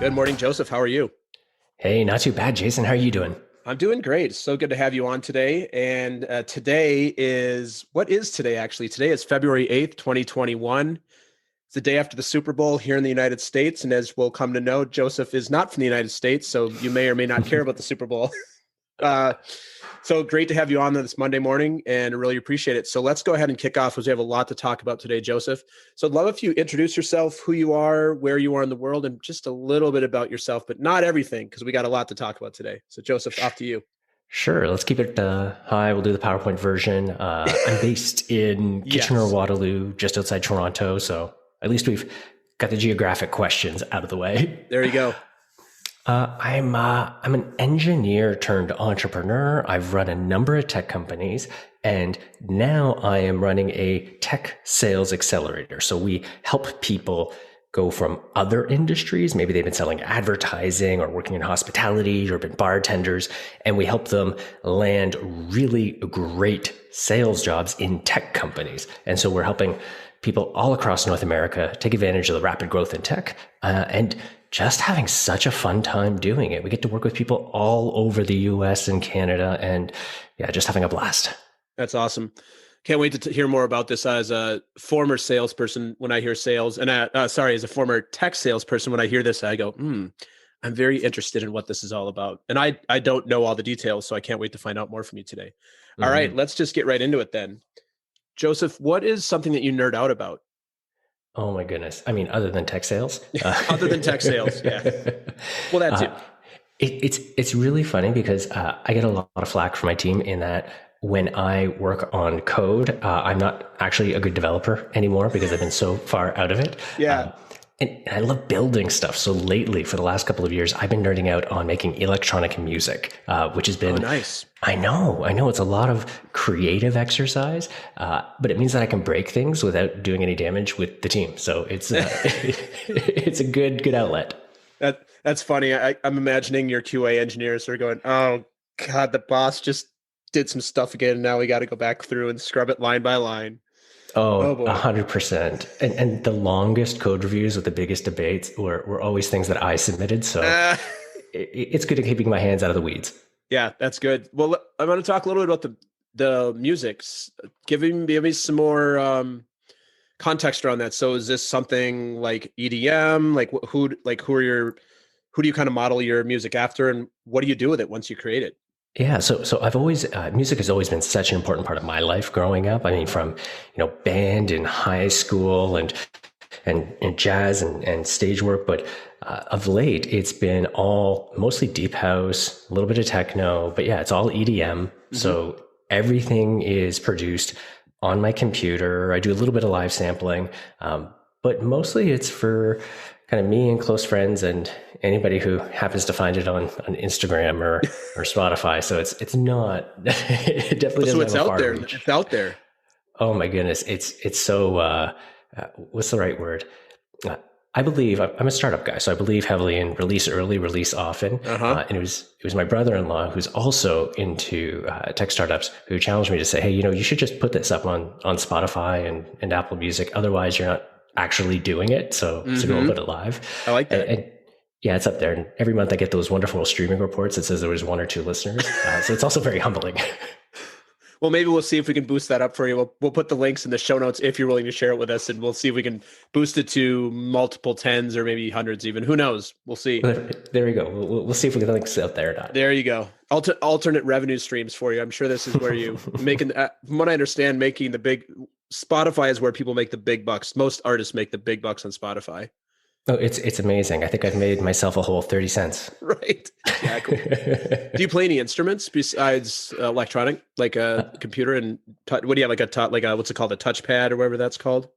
Good morning, Joseph. How are you? Hey, not too bad, Jason. How are you doing? I'm doing great. It's so good to have you on today. And today is, what is today actually? Today is February 8th, 2021. It's the day after the Super Bowl here in the United States. And as we'll come to know, Joseph is not from the United States, so you may or may not care about the Super Bowl. Uh, so great to have you on this Monday morning, and I really appreciate it. So let's go ahead and kick off, because we have a lot to talk about today, Joseph. So I'd love if you introduce yourself, who you are, where you are in the world, and just a little bit about yourself, but not everything, because we got a lot to talk about today. So Joseph, off to you. Sure, let's keep it high. We'll do the PowerPoint version. I'm based in Yes, Kitchener-Waterloo, just outside Toronto. So at least we've got the geographic questions out of the way. there you go. I'm an engineer turned entrepreneur. I've run a number of tech companies, and now I am running a tech sales accelerator. So we help people go from other industries. Maybe they've been selling advertising or working in hospitality or been bartenders, and we help them land really great sales jobs in tech companies. And so we're helping people all across North America take advantage of the rapid growth in tech, and just having such a fun time doing it. We get to work with people all over the US and Canada, and yeah, just having a blast. That's awesome. Can't wait to hear more about this. As a former salesperson, when I hear sales, and as a former tech salesperson, when I hear this, I go, I'm very interested in what this is all about. And I don't know all the details, so I can't wait to find out more from you today. All right, Mhm. let's just get right into it then. Joseph, what is something that you nerd out about? Oh my goodness. I mean, other than tech sales. Other than tech sales? Yeah. Well, that too. uh, it's really funny because I get a lot of flack from my team in that when I work on code, I'm not actually a good developer anymore because I've been so far out of it. Yeah. And I love building stuff. So lately, for the last couple of years, I've been nerding out on making electronic music, which has Oh, been, nice. I know it's a lot of creative exercise, but it means that I can break things without doing any damage with the team. So it's, it's a good outlet. That's funny. I'm imagining your QA engineers are going, "Oh God, the boss just did some stuff again. And now we got to go back through and scrub it line by line." Oh Oh, boy. 100%. And the longest code reviews with the biggest debates were always things that I submitted. So Uh, it's good at keeping my hands out of the weeds. yeah, that's good. Well, I'm going to talk a little bit about the music. Give me some more context around that. So, is this something like EDM? Who do you kind of model your music after, and what do you do with it once you create it? Yeah, so I've always music has always been such an important part of my life growing up. I mean, from band in high school and jazz and stage work, but of late it's been all mostly deep house, a little bit of techno, but yeah, it's all EDM. Hmm. So everything is produced on my computer. I do a little bit of live sampling, but mostly it's for kind of me and close friends and anybody who happens to find it on Instagram or Spotify. So it's not it definitely So doesn't it's have a out far there. reach. It's out there. Oh my goodness, it's so what's the right word? Uh, I believe I'm a startup guy, so I believe heavily in release early, release often. Uh huh. And it was my brother-in-law who's also into tech startups who challenged me to say, hey, you should just put this up on Spotify and Apple Music. Otherwise, you're not actually doing it. So go Hmm. put it live. I like that. And yeah, it's up there. And every month I get those wonderful streaming reports that says there was one or two listeners. So it's also very humbling. Well, maybe we'll see if we can boost that up for you. We'll put the links in the show notes if you're willing to share it with us, and we'll see if we can boost it to multiple tens or maybe hundreds even. Who knows? We'll see. There we go. We'll see if we can links out there or not. There you go. Alternate revenue streams for you. I'm sure this is where you making. From what I understand, making the big Spotify is where people make the big bucks. Most artists make the big bucks on Spotify. Oh, it's amazing. I think I've made myself a whole 30 cents. Right. Exactly. Do you play any instruments besides electronic, like a computer and what do you have, like a what's it called, a touchpad or whatever that's called?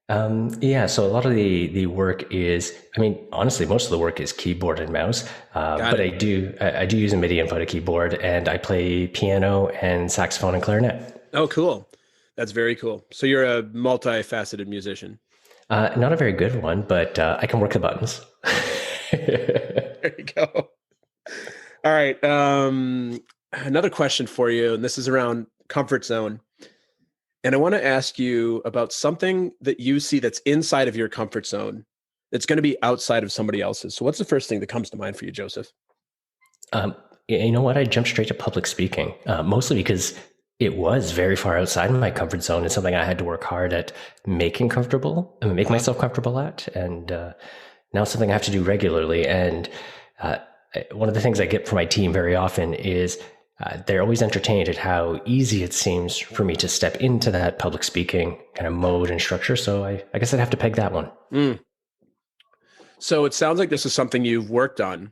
Yeah, so a lot of the work is, I mean, honestly, most of the work is keyboard and mouse. Got But it. I do use a MIDI input, a keyboard, and I play piano and saxophone and clarinet. Oh, cool. That's very cool. So you're a multifaceted musician. Not a very good one, but I can work the buttons. There you go. All right. Another question for you, and this is around comfort zone. And I want to ask you about something that you see that's inside of your comfort zone it's going to be outside of somebody else's. So what's the first thing that comes to mind for you, Joseph? You know what? I jumped straight to public speaking, mostly because it was very far outside of my comfort zone and something I had to work hard at making comfortable and make myself comfortable at. And now it's something I have to do regularly. And one of the things I get from my team very often is they're always entertained at how easy it seems for me to step into that public speaking kind of mode and structure. So I guess I'd have to peg that one. So it sounds like this is something you've worked on.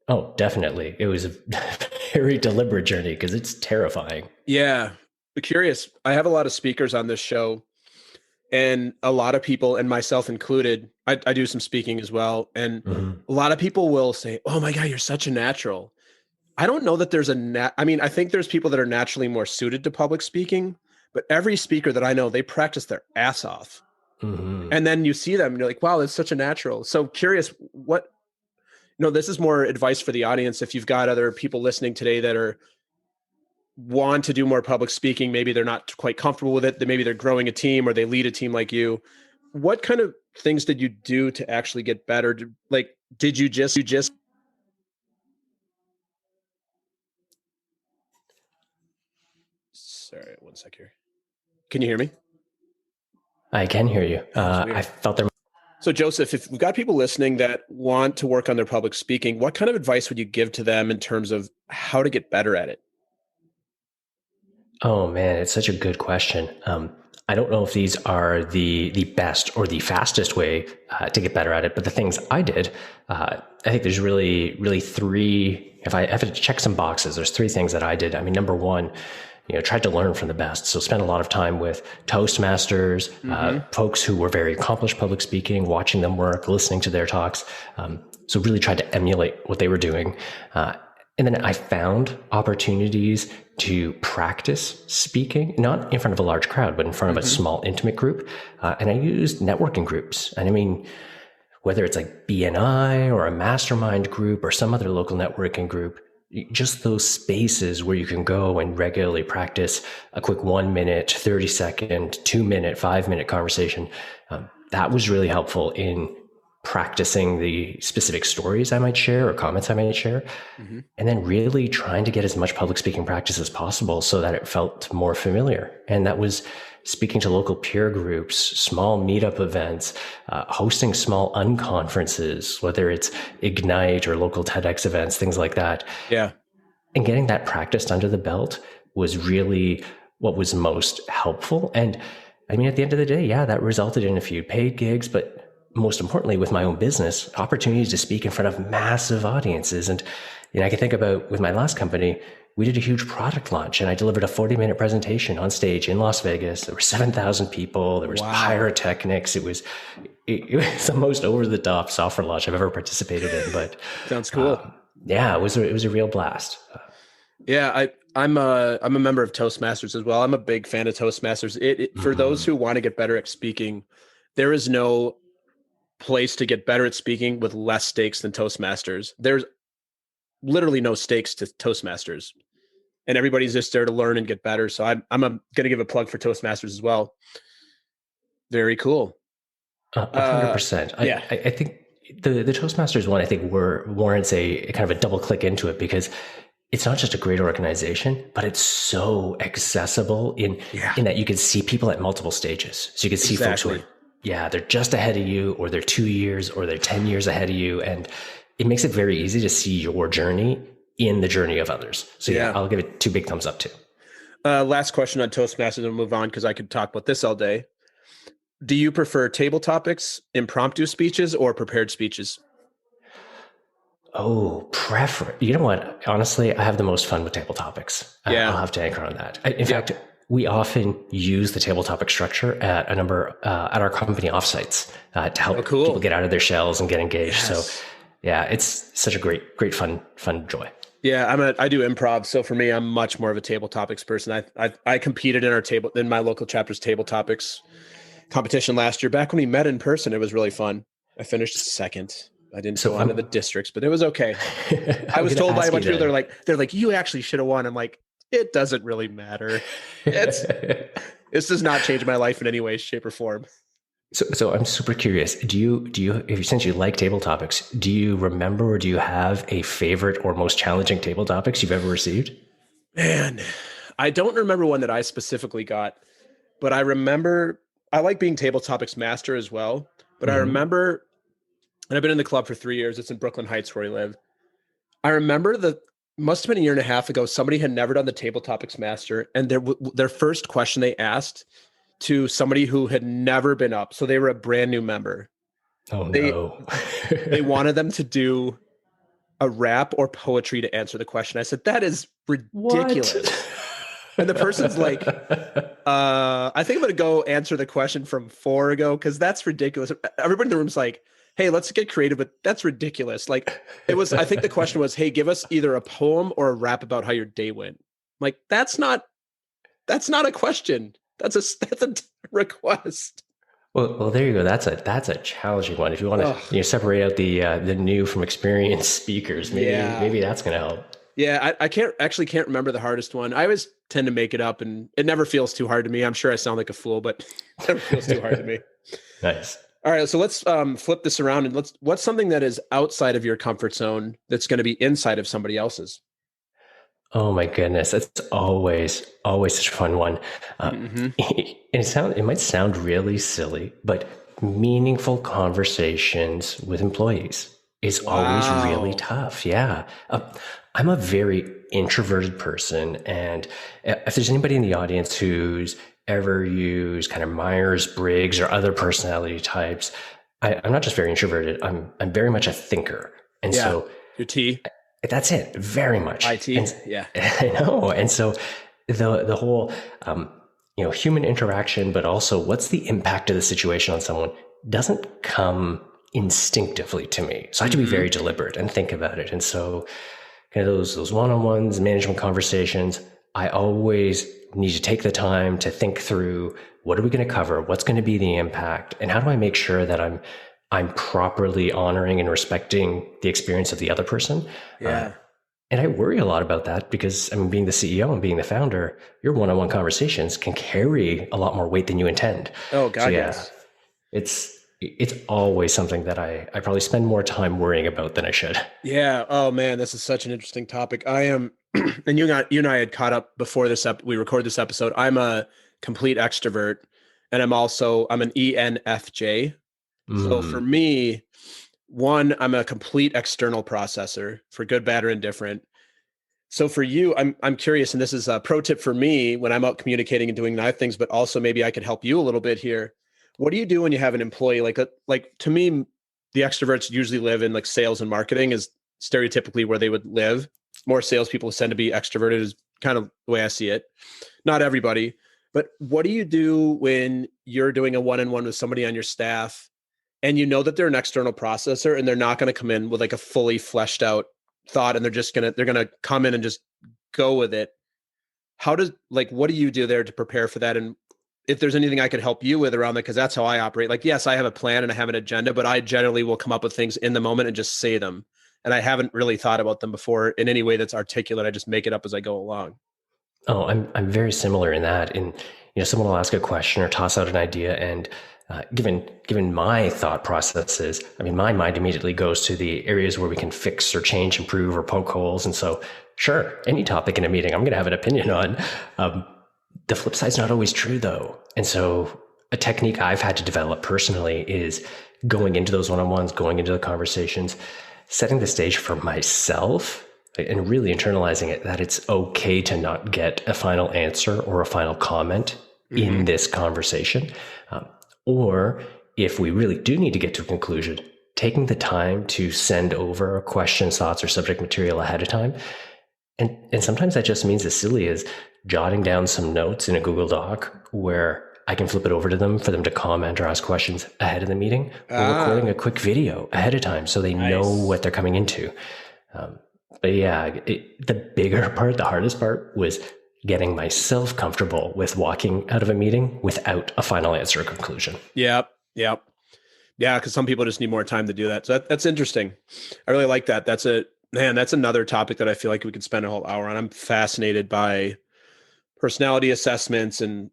Oh, definitely. It was a very deliberate journey because it's terrifying. Yeah. I'm curious. I have a lot of speakers on this show, and a lot of people, and myself included, I do some speaking as well. And a lot of people will say, oh my God, you're such a natural. I don't know that there's I think there's people that are naturally more suited to public speaking, but every speaker that I know, they practice their ass off. And then you see them and you're like, wow, that's such a natural. So curious, this is more advice for the audience. If you've got other people listening today that want to do more public speaking, maybe they're not quite comfortable with it, that maybe they're growing a team or they lead a team like you. What kind of things did you do to actually get better? Did you just sorry, one sec here. Can you hear me? I can hear you. I felt there. So Joseph, if we've got people listening that want to work on their public speaking, what kind of advice would you give to them in terms of how to get better at it? Oh man, it's such a good question. I don't know if these are the best or the fastest way to get better at it, but the things I did, I think there's really three. If I have to check some boxes, there's three things that I did. I mean, number one, tried to learn from the best. So spent a lot of time with Toastmasters, folks who were very accomplished public speaking, watching them work, listening to their talks. So really tried to emulate what they were doing. And then I found opportunities to practice speaking, not in front of a large crowd, but in front of a small, intimate group. And I used networking groups. And I mean, whether it's like BNI or a mastermind group or some other local networking group, just those spaces where you can go and regularly practice a quick 1 minute, 30-second, 2 minute, 5 minute conversation. That was really helpful in practicing the specific stories I might share or comments I might share. And then really trying to get as much public speaking practice as possible so that it felt more familiar. And that was speaking to local peer groups, small meetup events, hosting small unconferences, whether it's Ignite or local TEDx events, things like that. Yeah. And getting that practiced under the belt was really what was most helpful. And I mean, at the end of the day, yeah, that resulted in a few paid gigs, but most importantly, with my own business, opportunities to speak in front of massive audiences. And I can think about with my last company, we did a huge product launch and I delivered a 40-minute presentation on stage in Las Vegas. There were 7,000 people. There was pyrotechnics. It was the most over-the-top software launch I've ever participated in. But sounds cool. Yeah, it was a real blast. Yeah, I'm a member of Toastmasters as well. I'm a big fan of Toastmasters. For those who want to get better at speaking, there is no place to get better at speaking with less stakes than Toastmasters. There's literally no stakes to Toastmasters, and everybody's just there to learn and get better. So I'm going to give a plug for Toastmasters as well. Very cool. 100%. Yeah. I think the Toastmasters one, I think warrants a kind of a double click into it because it's not just a great organization, but it's so accessible in that you can see people at multiple stages. So you can see folks who are, they're just ahead of you, or they're 2 years, or they're 10 years ahead of you. And it makes it very easy to see your journey in the journey of others. So I'll give it 2 big thumbs up too. Last question on Toastmasters and we'll move on because I could talk about this all day. Do you prefer table topics, impromptu speeches, or prepared speeches? Oh, you know what? Honestly, I have the most fun with table topics. I'll have to anchor on that. In fact, we often use the table topic structure at a number at our company offsites to help people get out of their shells and get engaged. Yes. So it's such a great fun joy. Yeah, I do improv. So for me, I'm much more of a table topics person. I competed in my local chapter's table topics competition last year. Back when we met in person, it was really fun. I finished second. I didn't go on to the districts, but it was okay. I was told by a bunch of people, they're like, you actually should have won. I'm like, it doesn't really matter. This does not change my life in any way, shape, or form. So I'm super curious. If since you like table topics, do you remember or do you have a favorite or most challenging table topics you've ever received? Man, I don't remember one that I specifically got, but I remember I like being table topics master as well. But I Hmm. remember, and I've been in the club for 3 years. It's in Brooklyn Heights where we live. I remember the must have been a year and a half ago. Somebody had never done the table topics master, and their first question they asked to somebody who had never been up, so they were a brand new member. Oh They no. they wanted them to do a rap or poetry to answer the question. I said that is What? ridiculous, and the person's like, I think I'm gonna go answer the question from 4 ago because that's ridiculous. Everybody in the room's like, hey, let's get creative, but that's ridiculous. Like it was, I think the question was, hey, give us either a poem or a rap about how your day went. Like that's not a question. That's a request. Well, there you go. That's a challenging one. If you want to, Oh separate out the new from experienced speakers, yeah. maybe that's going to help. Yeah, I can't remember the hardest one. I always tend to make it up and it never feels too hard to me. I'm sure I sound like a fool, but it never feels too hard to me. Nice. All right, so let's flip this around and what's something that is outside of your comfort zone that's going to be inside of somebody else's? Oh my goodness, it's always such a fun one. Mm-hmm. It might sound really silly, but meaningful conversations with employees is always really Wow. tough. Yeah, I'm a very introverted person, and if there's anybody in the audience who's ever used kind of Myers Briggs or other personality types, I'm not just very introverted. I'm very much a thinker, and Yeah. so Your T, that's it, very much. IT. And Yeah. I know. And so the whole human interaction, but also what's the impact of the situation on someone doesn't come instinctively to me. So I have to be Mm-hmm. very deliberate and think about it. And so kind of those one-on-ones, management conversations, I always need to take the time to think through what are we going to cover, what's going to be the impact, and how do I make sure that I'm properly honoring and respecting the experience of the other person. Uh, Yeah. and I worry a lot about that because, I mean, being the CEO and being the founder, your one-on-one conversations can carry a lot more weight than you intend. Oh So God, yeah, yes. it's always something that I probably spend more time worrying about than I should. Yeah. Oh man, this is such an interesting topic. I am, and you and I had caught up before we recorded this episode. I'm a complete extrovert, and I'm an ENFJ. So for Mm. me, one, I'm a complete external processor for good, bad, or indifferent. So for you, I'm curious, and this is a pro tip for me when I'm out communicating and doing live things, but also maybe I could help you a little bit here. What do you do when you have an employee like to me, the extroverts usually live in like sales and marketing is stereotypically where they would live. More salespeople tend to be extroverted is kind of the way I see it. Not everybody, but what do you do when you're doing a one-on-one with somebody on your staff and you know that they're an external processor and they're not going to come in with like a fully fleshed out thought and they're going to come in and just go with it. What do you do there to prepare for that? And if there's anything I could help you with around that, because that's how I operate. Like, yes, I have a plan and I have an agenda, but I generally will come up with things in the moment and just say them. And I haven't really thought about them before in any way that's articulate. I just make it up as I go along. Oh, I'm very similar in that. Someone will ask a question or toss out an idea, and given my thought processes, I mean, my mind immediately goes to the areas where we can fix or change, improve, or poke holes. And so, sure, any topic in a meeting, I'm going to have an opinion on. Um, the flip side's not always true, though. And so, a technique I've had to develop personally is going into those one-on-ones, going into the conversations, setting the stage for myself and really internalizing it that it's okay to not get a final answer or a final comment Mm-hmm. in this conversation. Um, or if we really do need to get to a conclusion, taking the time to send over questions, thoughts, or subject material ahead of time. And sometimes that just means as silly as jotting down some notes in a Google Doc where I can flip it over to them for them to comment or ask questions ahead of the meeting, or recording Ah, a quick video ahead of time so they know nice. what they're coming into. Um, but yeah, the bigger part, the hardest part was getting myself comfortable with walking out of a meeting without a final answer or conclusion. Yep. Yep. Yeah. Cause some people just need more time to do that. So that's interesting. I really like that. That's another topic that I feel like we could spend a whole hour on. I'm fascinated by personality assessments and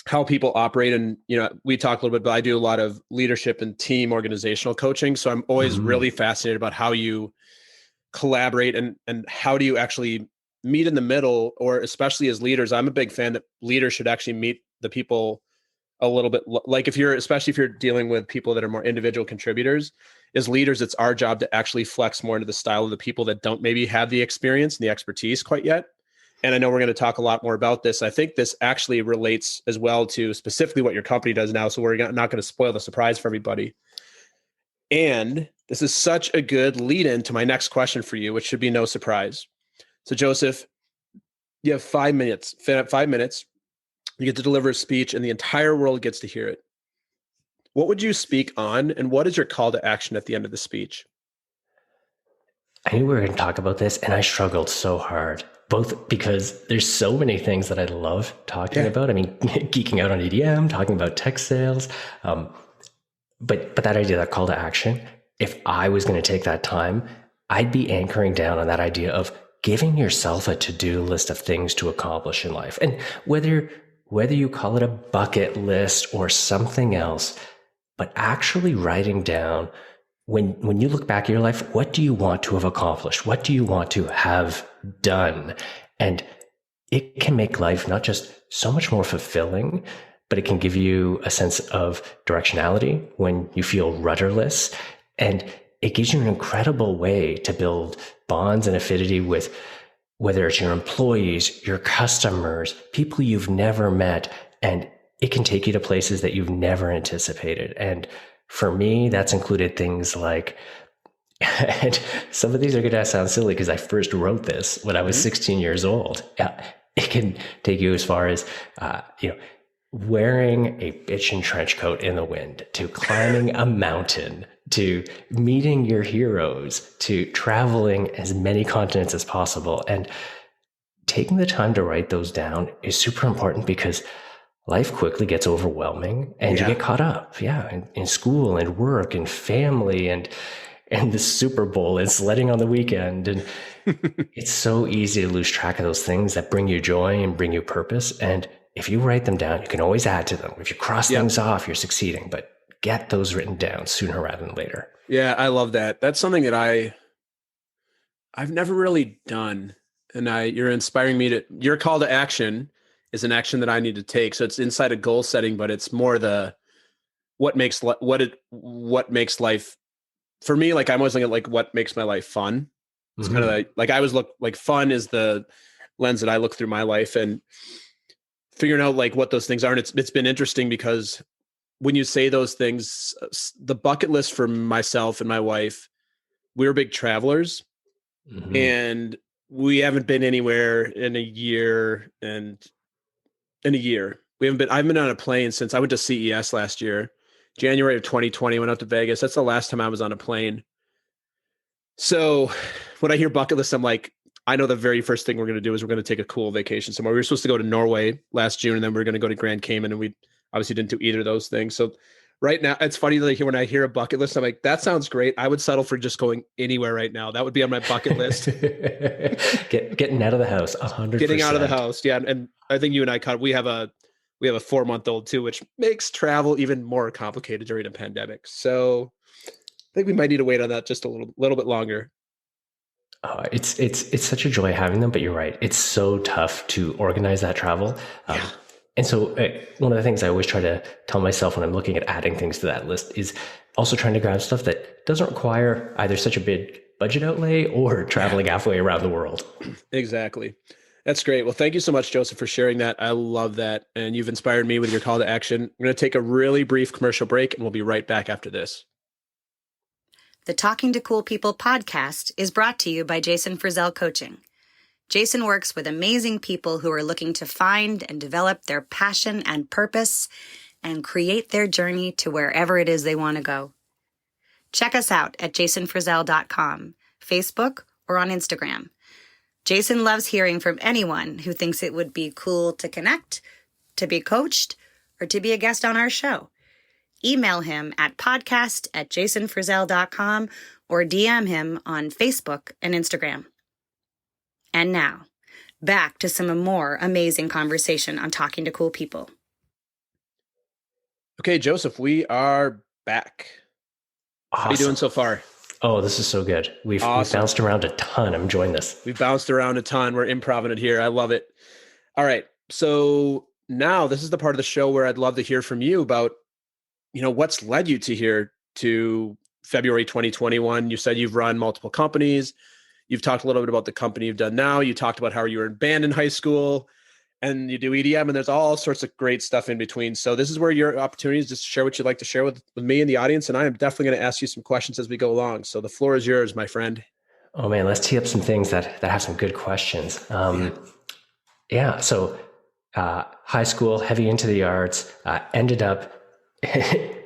how people operate. And, we talk a little bit, but I do a lot of leadership and team organizational coaching. So I'm always really fascinated about how you collaborate and how do you actually meet in the middle, or especially as leaders. I'm a big fan that leaders should actually meet the people a little bit, like especially if you're dealing with people that are more individual contributors. As leaders, it's our job to actually flex more into the style of the people that don't maybe have the experience and the expertise quite yet. And I know we're going to talk a lot more about this. I think this actually relates as well to specifically what your company does now. So we're not going to spoil the surprise for everybody. And this is such a good lead in to my next question for you, which should be no surprise. So Joseph, you have 5 minutes. 5 minutes. You get to deliver a speech and the entire world gets to hear it. What would you speak on, and what is your call to action at the end of the speech? I knew we were going to talk about this, and I struggled so hard, both because there's so many things that I love talking about. I mean, geeking out on EDM, talking about tech sales, but that idea, that call to action, if I was going to take that time, I'd be anchoring down on that idea of giving yourself a to-do list of things to accomplish in life. And whether you call it a bucket list or something else, but actually writing down, when you look back at your life, what do you want to have accomplished? What do you want to have done? And it can make life not just so much more fulfilling, but it can give you a sense of directionality when you feel rudderless. And it gives you an incredible way to build bonds and affinity with, whether it's your employees, your customers, people you've never met, and it can take you to places that you've never anticipated. And for me, that's included things like, and some of these are going to sound silly because I first wrote this when I was 16 years old. It can take you as far as, wearing a bitchin' trench coat in the wind, to climbing a mountain, to meeting your heroes, to traveling as many continents as possible. And taking the time to write those down is super important because life quickly gets overwhelming and you get caught up. In school and work and family and the Super Bowl and sledding on the weekend. And it's so easy to lose track of those things that bring you joy and bring you purpose. And if you write them down, you can always add to them. If you cross things off, you're succeeding, but get those written down sooner rather than later. Yeah, I love that. That's something that I've never really done. And you're inspiring me your call to action is an action that I need to take. So it's inside of goal setting, but it's more what makes life for me. Like I'm always looking at like what makes my life fun. It's kind of like I always look like fun is the lens that I look through my life, and figuring out like what those things are. And it's been interesting because when you say those things, the bucket list for myself and my wife, we're big travelers and we haven't been anywhere in a year. I've been on a plane since I went to CES last year, January of 2020, went out to Vegas. That's the last time I was on a plane. So when I hear bucket list, I'm like, I know the very first thing we're going to do is we're going to take a cool vacation somewhere. We were supposed to go to Norway last June, and then we were going to go to Grand Cayman, and we obviously didn't do either of those things. So right now, it's funny that when I hear a bucket list, I'm like, that sounds great. I would settle for just going anywhere right now. That would be on my bucket list. Getting out of the house, 100%. Getting out of the house, yeah. And I think you and I we have a 4-month-old too, which makes travel even more complicated during a pandemic. So I think we might need to wait on that just a little bit longer. It's such a joy having them, but you're right. It's so tough to organize that travel. And so one of the things I always try to tell myself when I'm looking at adding things to that list is also trying to grab stuff that doesn't require either such a big budget outlay or traveling halfway around the world. Exactly. That's great. Well, thank you so much, Joseph, for sharing that. I love that. And you've inspired me with your call to action. I'm going to take a really brief commercial break and we'll be right back after this. The Talking to Cool People podcast is brought to you by Jason Frizzell Coaching. Jason works with amazing people who are looking to find and develop their passion and purpose and create their journey to wherever it is they want to go. Check us out at jasonfrizzell.com, Facebook, or on Instagram. Jason loves hearing from anyone who thinks it would be cool to connect, to be coached, or to be a guest on our show. Email him at podcast@jasonfrizzell.com or DM him on Facebook and Instagram. And now, back to some more amazing conversation on Talking to Cool People. Okay, Joseph, we are back. How you doing Awesome. so far? Oh, this is so good. We've Awesome. bounced around a ton. I'm enjoying this. We've bounced around a ton. We're improvising it here. I love it. All right. So now this is the part of the show where I'd love to hear from you about, what's led you to here to February 2021. You said you've run multiple companies. You've talked a little bit about the company you've done now. You talked about how you were in band in high school and you do EDM, and there's all sorts of great stuff in between. So this is where your opportunity is just to share what you'd like to share with me and the audience. And I am definitely going to ask you some questions as we go along. So the floor is yours, my friend. Oh man, let's tee up some things that have some good questions. Yeah. So high school, heavy into the arts, ended up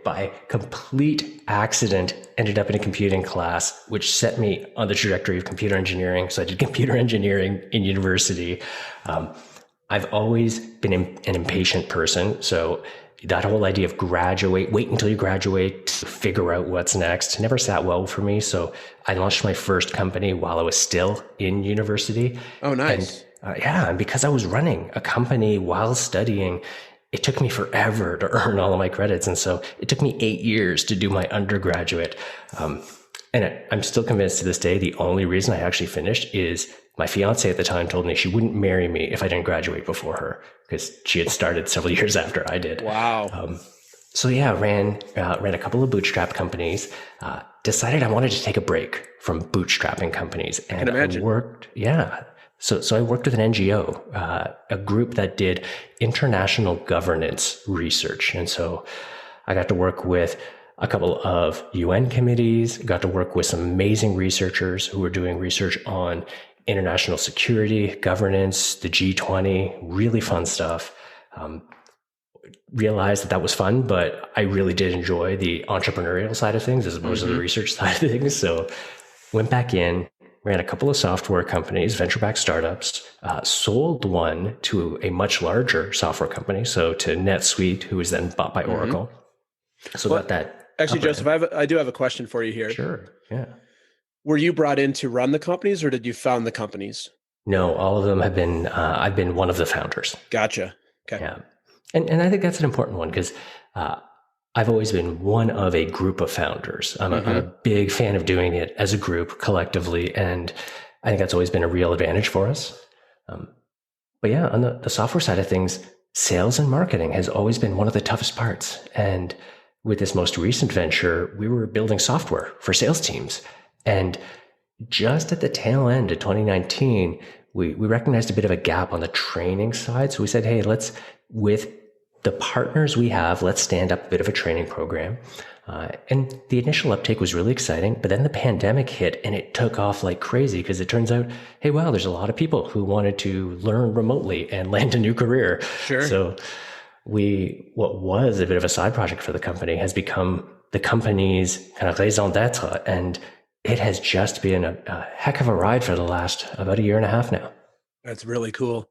by complete accident, ended up in a computing class, which set me on the trajectory of computer engineering. So I did computer engineering in university. I've always been an impatient person. So that whole idea of wait until you graduate to figure out what's next never sat well for me. So I launched my first company while I was still in university. Oh, nice. And because I was running a company while studying, it took me forever to earn all of my credits. And so it took me 8 years to do my undergraduate. And I'm still convinced to this day, the only reason I actually finished is my fiance at the time told me she wouldn't marry me if I didn't graduate before her, because she had started several years after I did. Wow. So yeah, ran a couple of bootstrap companies, decided I wanted to take a break from bootstrapping companies. And I can imagine. So I worked with an NGO, a group that did international governance research. And so I got to work with a couple of UN committees, got to work with some amazing researchers who were doing research on international security, governance, the G20, really fun stuff. Realized that was fun, but I really did enjoy the entrepreneurial side of things as opposed to the research side of things. So went back in, ran a couple of software companies, venture-backed startups, sold one to a much larger software company, so to NetSuite, who was then bought by Oracle. So got that. Actually, Joseph, I do have a question for you here. Sure. Yeah. Were you brought in to run the companies, or did you found the companies? No, all of them have been. I've been one of the founders. Gotcha. Okay. Yeah, and I think that's an important one because I've always been one of a group of founders. I'm a big fan of doing it as a group collectively, and I think that's always been a real advantage for us. But yeah, on the software side of things, sales and marketing has always been one of the toughest parts. And with this most recent venture, we were building software for sales teams. And just at the tail end of 2019, we recognized a bit of a gap on the training side. So we said, hey, with the partners we have, let's stand up a bit of a training program. And the initial uptake was really exciting, but then the pandemic hit and it took off like crazy because it turns out, hey, wow, there's a lot of people who wanted to learn remotely and land a new career. Sure. So what was a bit of a side project for the company has become the company's kind of raison d'etre, and it has just been a heck of a ride for the last about a year and a half now. That's really cool.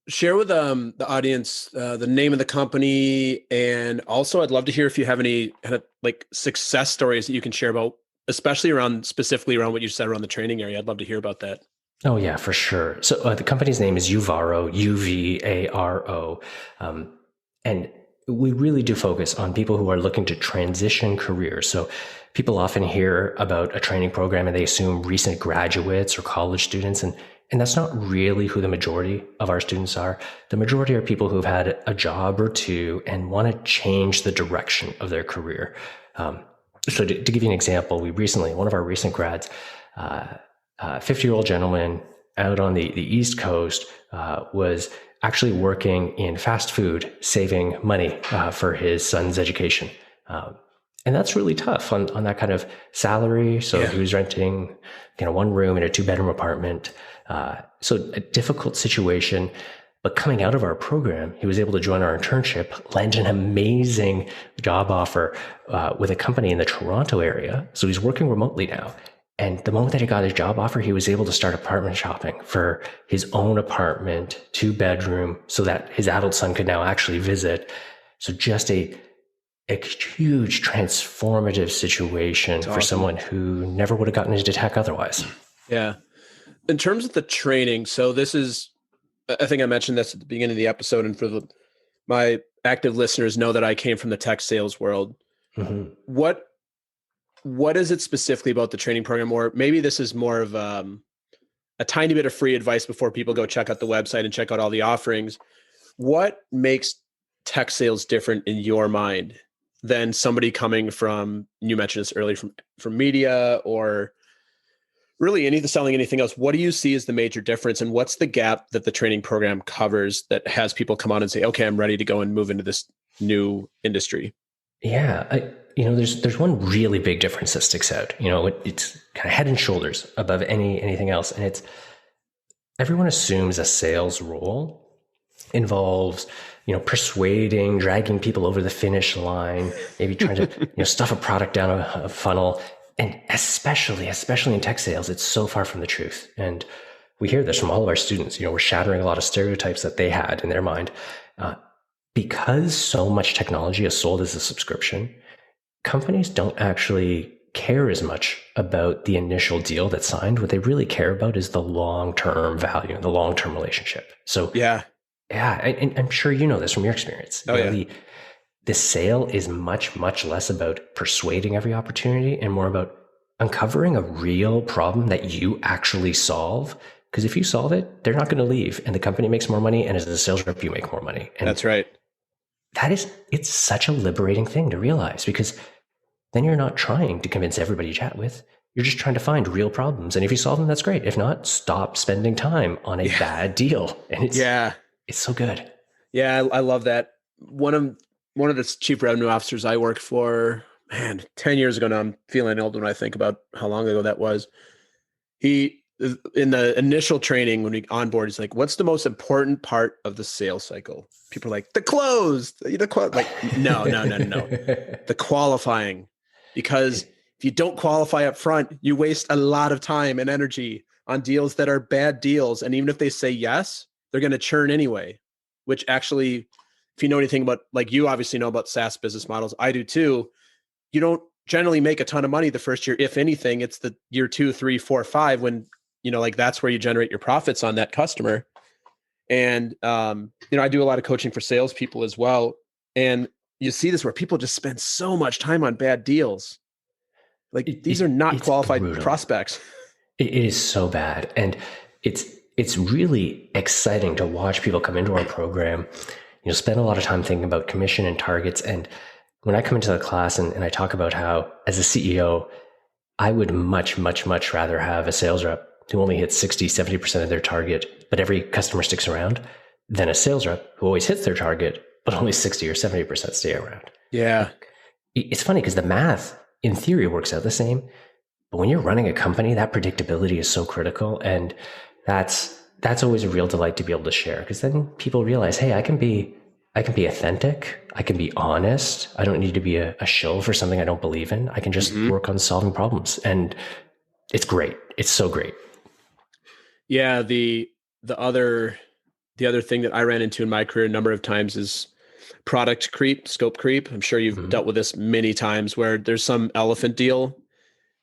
Share with the audience the name of the company, and also I'd love to hear if you have any kind of like success stories that you can share about, especially specifically around what you said around the training area. I'd love to hear about that. Oh yeah, for sure. So the company's name is Uvaro, Uvaro, and we really do focus on people who are looking to transition careers. So people often hear about a training program and they assume recent graduates or college students, and that's not really who the majority of our students are. The majority are people who've had a job or two and want to change the direction of their career. So to give you an example, one of our recent grads, 50-year-old gentleman out on the East Coast, was actually working in fast food, saving money for his son's education. And that's really tough on that kind of salary. So he was renting, one room in a 2-bedroom apartment. So a difficult situation. But coming out of our program, he was able to join our internship, land an amazing job offer with a company in the Toronto area. So he's working remotely now. And the moment that he got his job offer, he was able to start apartment shopping for his own apartment, 2-bedroom, so that his adult son could now actually visit. So just a huge transformative situation for someone who never would have gotten into tech otherwise. Yeah. In terms of the training, so this is, I think I mentioned this at the beginning of the episode, and for my active listeners know that I came from the tech sales world. Mm-hmm. What is it specifically about the training program? Or maybe this is more of a tiny bit of free advice before people go check out the website and check out all the offerings. What makes tech sales different in your mind than somebody coming from, you mentioned this earlier, from media or really selling anything else? What do you see as the major difference, and what's the gap that the training program covers that has people come on and say, okay, I'm ready to go and move into this new industry? Yeah, there's one really big difference that sticks out. It's kind of head and shoulders above anything else, and it's everyone assumes a sales role involves persuading, dragging people over the finish line, maybe trying to stuff a product down a funnel, and especially in tech sales, it's so far from the truth. And we hear this from all of our students. We're shattering a lot of stereotypes that they had in their mind. Because so much technology is sold as a subscription, companies don't actually care as much about the initial deal that's signed. What they really care about is the long-term value, the long-term relationship. So yeah, and I'm sure you know this from your experience. The sale is much, much less about persuading every opportunity and more about uncovering a real problem that you actually solve. Because if you solve it, they're not going to leave, and the company makes more money, and as a sales rep, you make more money. And that's right. It's such a liberating thing to realize, because then you're not trying to convince everybody you chat with. You're just trying to find real problems. And if you solve them, that's great. If not, stop spending time on a bad deal. And it's so good. Yeah, I love that. One of the chief revenue officers I worked for, 10 years ago now, I'm feeling old when I think about how long ago that was. He, in the initial training when we onboard, he's like, what's the most important part of the sales cycle? People are like, the close. Like, no. The qualifying. Because if you don't qualify up front, you waste a lot of time and energy on deals that are bad deals. And even if they say yes, they're going to churn anyway, which actually, if you know anything about, like, you obviously know about SaaS business models, I do too. You don't generally make a ton of money the first year. If anything, it's the year 2, 3, 4, 5, when, that's where you generate your profits on that customer. And, I do a lot of coaching for salespeople as well. And you see this where people just spend so much time on bad deals. Like, these are not qualified prospects. It is so bad. And it's really exciting to watch people come into our program, spend a lot of time thinking about commission and targets. And when I come into the class and I talk about how, as a CEO, I would much, much, much rather have a sales rep who only hits 60, 70% of their target, but every customer sticks around, than a sales rep who always hits their target, but only 60 or 70% stay around. Yeah. It's funny because the math in theory works out the same, but when you're running a company, that predictability is so critical. And that's always a real delight to be able to share, because then people realize, hey, I can be authentic. I can be honest. I don't need to be a shill for something I don't believe in. I can just work on solving problems. And it's great. It's so great. Yeah. The other thing that I ran into in my career a number of times is product creep, scope creep. I'm sure you've dealt with this many times, where there's some elephant deal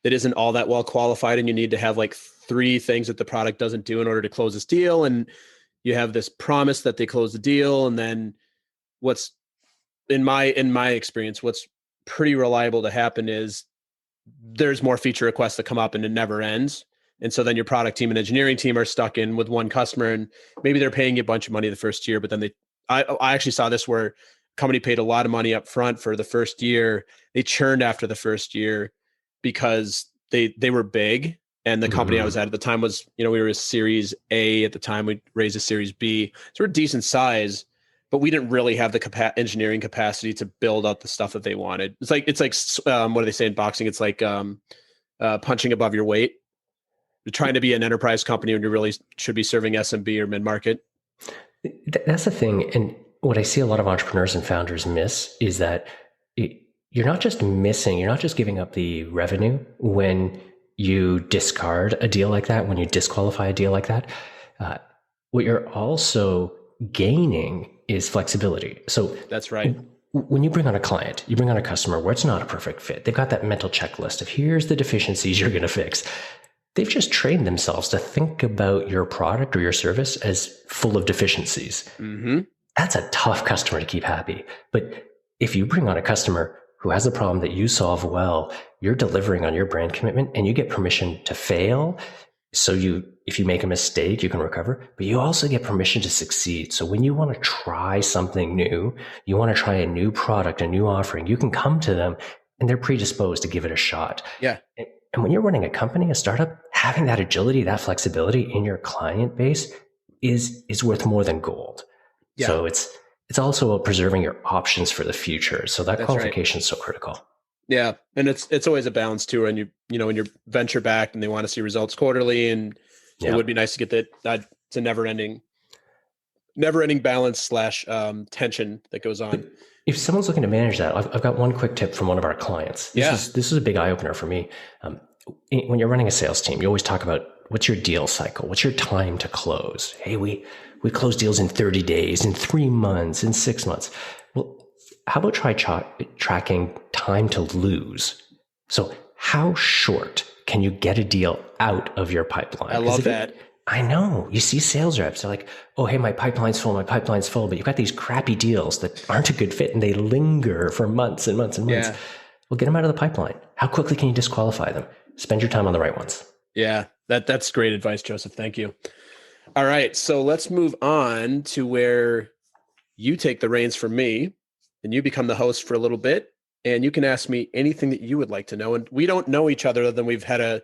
that isn't all that well qualified, and you need to have like 3 things that the product doesn't do in order to close this deal. And you have this promise that they close the deal. And then what's in my experience, what's pretty reliable to happen is there's more feature requests that come up and it never ends. And so then your product team and engineering team are stuck in with one customer, and maybe they're paying you a bunch of money the first year, but then I actually saw this where a company paid a lot of money up front for the first year. They churned after the first year because they were big. And the company I was at the time was, we were a Series A at the time. We raised a Series B. So we're decent size, but we didn't really have the engineering capacity to build out the stuff that they wanted. It's like what do they say in boxing? It's like punching above your weight. You're trying to be an enterprise company when you really should be serving SMB or mid-market. That's the thing. And what I see a lot of entrepreneurs and founders miss is that you're not just giving up the revenue when you discard a deal like that, when you disqualify a deal like that. What you're also gaining is flexibility. So that's right. When you bring on a client, you bring on a customer where it's not a perfect fit, they've got that mental checklist of here's the deficiencies you're going to fix. They've just trained themselves to think about your product or your service as full of deficiencies. that's a tough customer to keep happy. But if you bring on a customer who has a problem that you solve well, you're delivering on your brand commitment and you get permission to fail. So if you make a mistake, you can recover, but you also get permission to succeed. So when you want to try something new, you want to try a new product, a new offering, you can come to them and they're predisposed to give it a shot. Yeah. And when you're running a company, a startup, having that agility, that flexibility in your client base is worth more than gold. Yeah. So it's also about preserving your options for the future. So that That's qualification is so critical. Yeah. And it's always a balance too. And when you're venture backed and they want to see results quarterly, and it would be nice to get that it's a never ending balance / tension that goes on. But if someone's looking to manage that, I've got one quick tip from one of our clients. This is a big eye opener for me. When you're running a sales team, you always talk about what's your deal cycle? What's your time to close? Hey, we close deals in 30 days, in 3 months, in 6 months. Well, how about try tracking time to lose? So how short can you get a deal out of your pipeline? I love that. I know. You see sales reps, they're like, oh, hey, my pipeline's full, but you've got these crappy deals that aren't a good fit and they linger for months and months and months. Yeah. Well, get them out of the pipeline. How quickly can you disqualify them? Spend your time on the right ones. Yeah, that's great advice, Joseph. Thank you. All right, so let's move on to where you take the reins from me and you become the host for a little bit, and you can ask me anything that you would like to know. And we don't know each other other than we've had a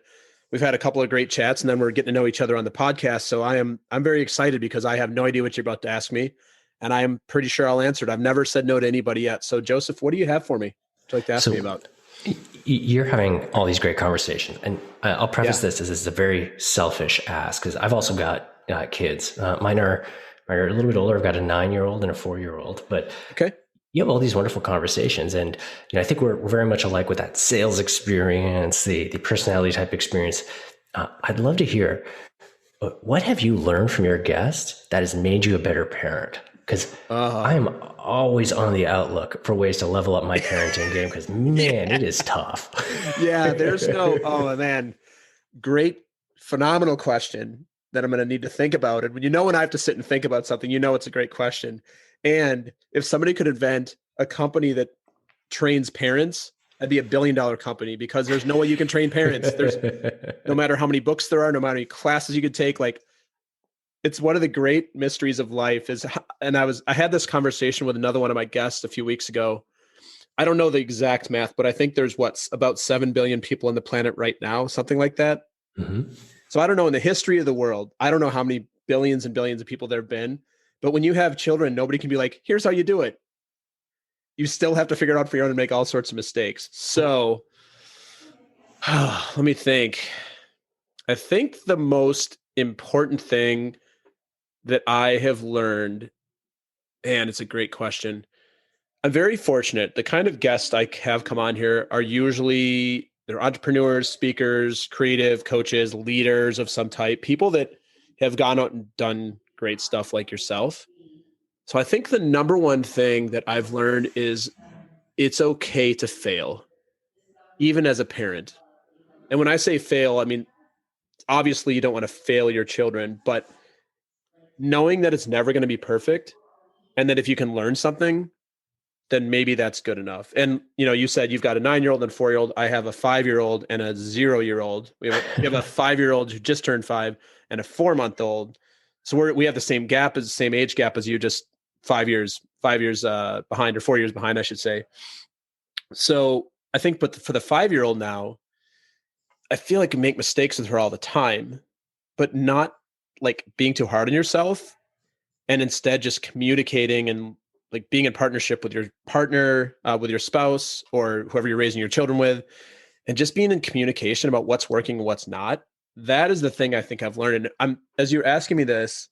couple of great chats, and then we're getting to know each other on the podcast. So I'm very excited because I have no idea what you're about to ask me, and I am pretty sure I'll answer it. I've never said no to anybody yet. So Joseph, what do you have for me? Would you like to ask me about? You're having all these great conversations, and I'll preface this as this is a very selfish ask because I've also got kids. Mine are a little bit older. I've got a 9-year-old and a 4-year-old, but okay. You have all these wonderful conversations, and I think we're very much alike with that sales experience, the personality type experience. I'd love to hear what have you learned from your guest that has made you a better parent? Because I am always on the outlook for ways to level up my parenting game. Because man, it is tough. Yeah, there's no. Oh man, great, phenomenal question that I'm going to need to think about it. When I have to sit and think about something, it's a great question. And if somebody could invent a company that trains parents, that'd be $1 billion company, because there's no way you can train parents. There's no matter how many books there are, no matter how many classes you could take, it's one of the great mysteries of life I had this conversation with another one of my guests a few weeks ago. I don't know the exact math, but I think there's about 7 billion people on the planet right now, something like that. Mm-hmm. So I don't know in the history of the world, I don't know how many billions and billions of people there have been. But when you have children, nobody can be like, here's how you do it. You still have to figure it out for your own and make all sorts of mistakes. So let me think. I think the most important thing that I have learned, and it's a great question. I'm very fortunate. The kind of guests I have come on here are usually they're entrepreneurs, speakers, creative coaches, leaders of some type, people that have gone out and done great stuff like yourself. So I think the number one thing that I've learned is it's okay to fail, even as a parent. And when I say fail, I mean, obviously you don't want to fail your children, but knowing that it's never going to be perfect and that if you can learn something, then maybe that's good enough. And, you said you've got a 9-year-old and a 4-year-old. I have a 5-year-old and a 0-year-old. We have a 5-year-old who just turned 5 and a 4-month-old. So we have the same age gap as you, just 5 years behind, or 4 years behind, I should say. So I think, but for the 5-year-old now, I feel like you make mistakes with her all the time, but not like being too hard on yourself, and instead just communicating and like being in partnership with your partner, with your spouse, or whoever you're raising your children with, and just being in communication about what's working and what's not. That is the thing I think I've learned. And as you're asking me this,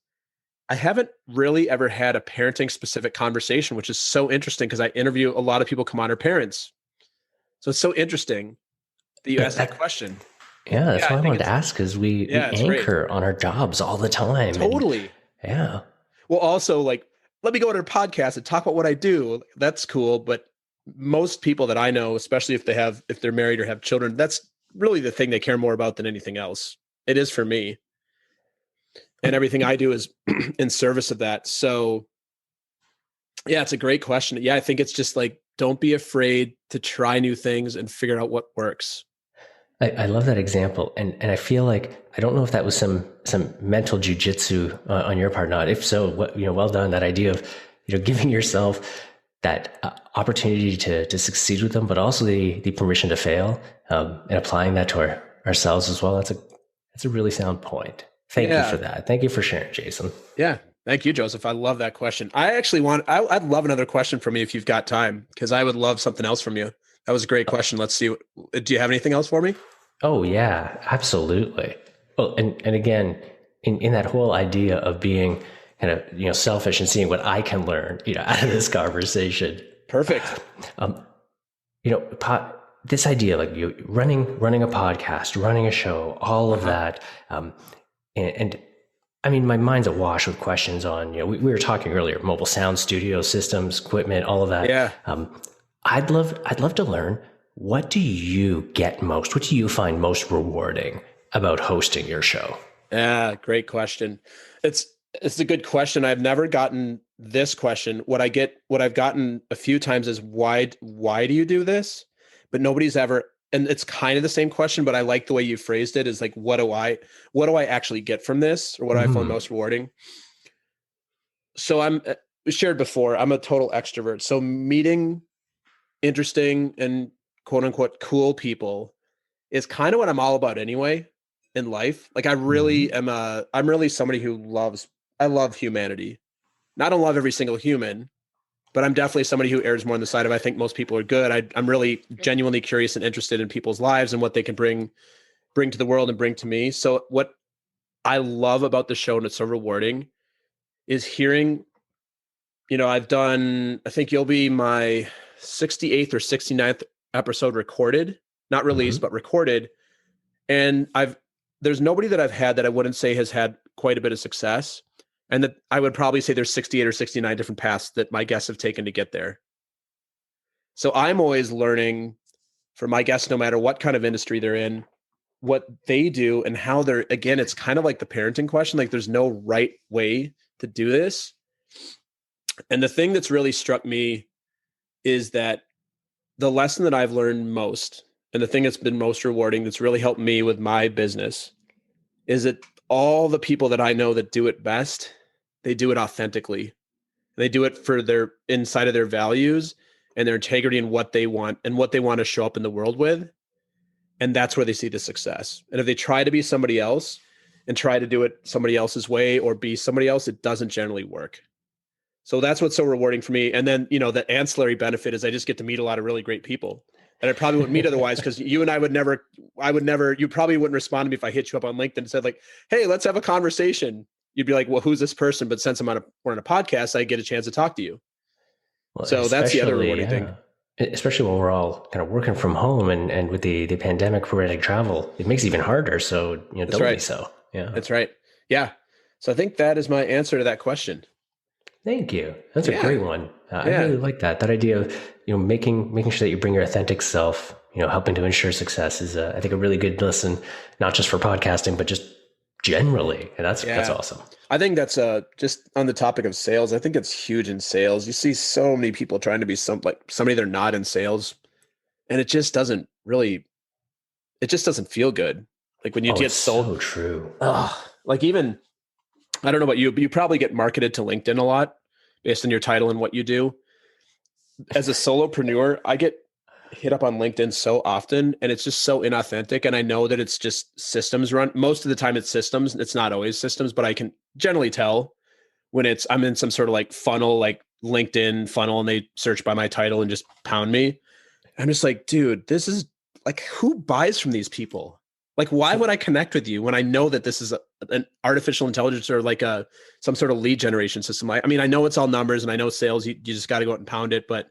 I haven't really ever had a parenting specific conversation, which is so interesting because I interview a lot of people come on, are parents. So it's so interesting that you asked that question. Yeah, that's why I wanted to ask, because we anchor on our jobs all the time. Totally. Yeah. Well, also, let me go on a podcast and talk about what I do. That's cool. But most people that I know, especially if they're married or have children, that's really the thing they care more about than anything else. It is for me. And everything I do is in service of that. So Yeah, it's a great question. Yeah, I think it's just like, don't be afraid to try new things and figure out what works. I love that example, and I feel like I don't know if that was some mental jujitsu on your part. Not if so, what, well done. That idea of giving yourself that opportunity to succeed with them, but also the permission to fail, and applying that to ourselves as well. That's a really sound point. Thank you for Yeah. that. Thank you for sharing, Jason. Yeah. Thank you, Joseph. I love that question. I'd love another question from you if you've got time, because I would love something else from you. That was a great question. Let's see. Do you have anything else for me? Oh yeah, absolutely. Well, and again, in that whole idea of being kind of selfish and seeing what I can learn out of this conversation. Perfect. Um, you know, this idea like you running a podcast, running a show, all of that, and I mean, my mind's awash with questions on we were talking earlier, mobile sound studio systems, equipment, all of that. Yeah. I'd love to learn, what do you get most? What do you find most rewarding about hosting your show? Yeah, great question. It's a good question. I've never gotten this question. What I've gotten a few times is why do you do this? But nobody's ever, and it's kind of the same question, but I like the way you phrased it, is like, what do I actually get from this? Or what do I find most rewarding? So I'm shared before, I'm a total extrovert. So meeting interesting and quote unquote cool people is kind of what I'm all about anyway in life. Like I really am I'm really somebody who I love humanity. Not don't love every single human, but I'm definitely somebody who errs more on the side of, I think most people are good. I'm really genuinely curious and interested in people's lives and what they can bring to the world and bring to me. So what I love about the show, and it's so rewarding, is hearing, I've done, I think you'll be my 68th or 69th episode recorded, not released, but recorded. And there's nobody that I've had that I wouldn't say has had quite a bit of success. And that I would probably say there's 68 or 69 different paths that my guests have taken to get there. So I'm always learning from my guests, no matter what kind of industry they're in, what they do and how again, it's kind of like the parenting question. Like there's no right way to do this. And the thing that's really struck me is that the lesson that I've learned most, and the thing that's been most rewarding, that's really helped me with my business, is that all the people that I know that do it best, they do it authentically. They do it for their inside of their values and their integrity and what they want to show up in the world with. And that's where they see the success. And if they try to be somebody else and try to do it somebody else's way or be somebody else, it doesn't generally work. So that's what's so rewarding for me. And then, the ancillary benefit is I just get to meet a lot of really great people that I probably wouldn't meet otherwise, because you and I would never, you probably wouldn't respond to me if I hit you up on LinkedIn and said like, hey, let's have a conversation. You'd be like, well, who's this person? But since we're on a podcast, I get a chance to talk to you. Well, so that's the other rewarding thing. Especially when we're all kind of working from home and with the pandemic, sporadic travel, it makes it even harder. So, doubly right. so. Yeah. That's right. Yeah. So I think that is my answer to that question. Thank you. That's a great one. I really like that idea of, making sure that you bring your authentic self, helping to ensure success is, I think, a really good lesson, not just for podcasting, but just generally. And that's awesome. I think that's just on the topic of sales. I think it's huge in sales. You see so many people trying to be somebody they're not in sales, and it just doesn't feel good. Like when you get sold. So true. Like even, I don't know about you, but you probably get marketed to LinkedIn a lot based on your title and what you do. As a solopreneur, I get hit up on LinkedIn so often, and it's just so inauthentic. And I know that it's just systems run. Most of the time it's systems. It's not always systems, but I can generally tell when I'm in some sort of like funnel, like LinkedIn funnel, and they search by my title and just pound me. I'm just like, dude, this is like, who buys from these people? Like, why would I connect with you when I know that this is an artificial intelligence or like some sort of lead generation system? I mean, I know it's all numbers, and I know sales, you just got to go out and pound it. But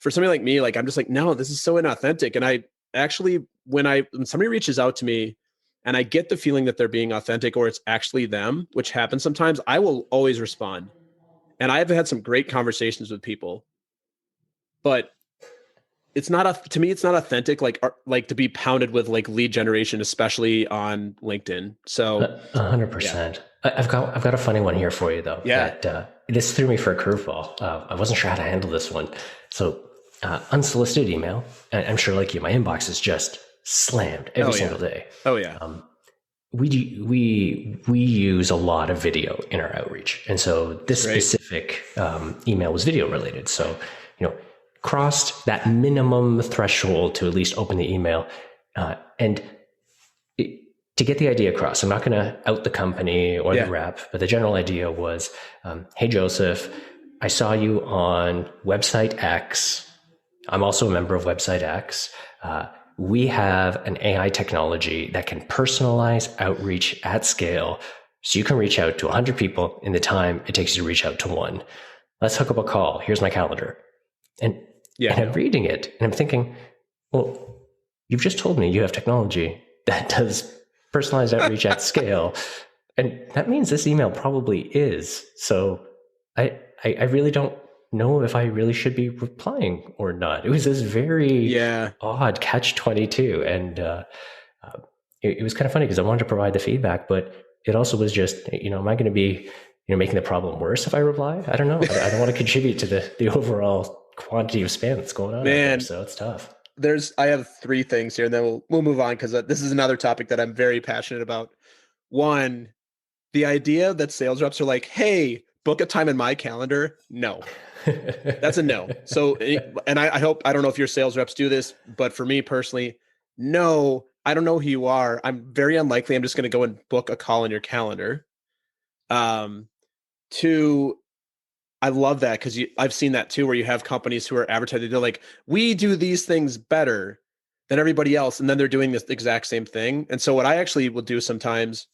for somebody like me, like, I'm just like, no, this is so inauthentic. And I actually, when somebody reaches out to me and I get the feeling that they're being authentic or it's actually them, which happens sometimes, I will always respond. And I've had some great conversations with people, but it's not to me, it's not authentic, like to be pounded with like lead generation, especially on LinkedIn. So 100%. I've got a funny one here for you though. yeah. That this threw me for a curveball. I wasn't sure how to handle this one. So unsolicited email. I'm sure, like you, my inbox is just slammed every single day. Oh yeah. We use a lot of video in our outreach, and so this specific email was video related. So crossed that minimum threshold to at least open the email, and to get the idea across. I'm not going to out the company or the rep, but the general idea was, hey Joseph, I saw you on website X. I'm also a member of website X. We have an AI technology that can personalize outreach at scale. So you can reach out to 100 people in the time it takes you to reach out to one. Let's hook up a call. Here's my calendar. And I'm reading it and I'm thinking, well, you've just told me you have technology that does personalized outreach at scale. And that means this email probably is. So I really don't know if I really should be replying or not. It was this very odd catch-22. And it was kind of funny because I wanted to provide the feedback, but it also was just, am I going to be, making the problem worse if I reply? I don't know. I don't want to contribute to the overall quantity of spam that's going on out there, so it's tough. I have three things here, and then we'll move on because this is another topic that I'm very passionate about. One, the idea that sales reps are like, hey, book a time in my calendar. No, that's a no. So, and I hope, I don't know if your sales reps do this, but for me personally, no, I don't know who you are. I'm very unlikely I'm just going to go and book a call in your calendar. Two, I love that because I've seen that too, where you have companies who are advertising, they're like, we do these things better than everybody else. And then they're doing this exact same thing. And so what I actually will do sometimes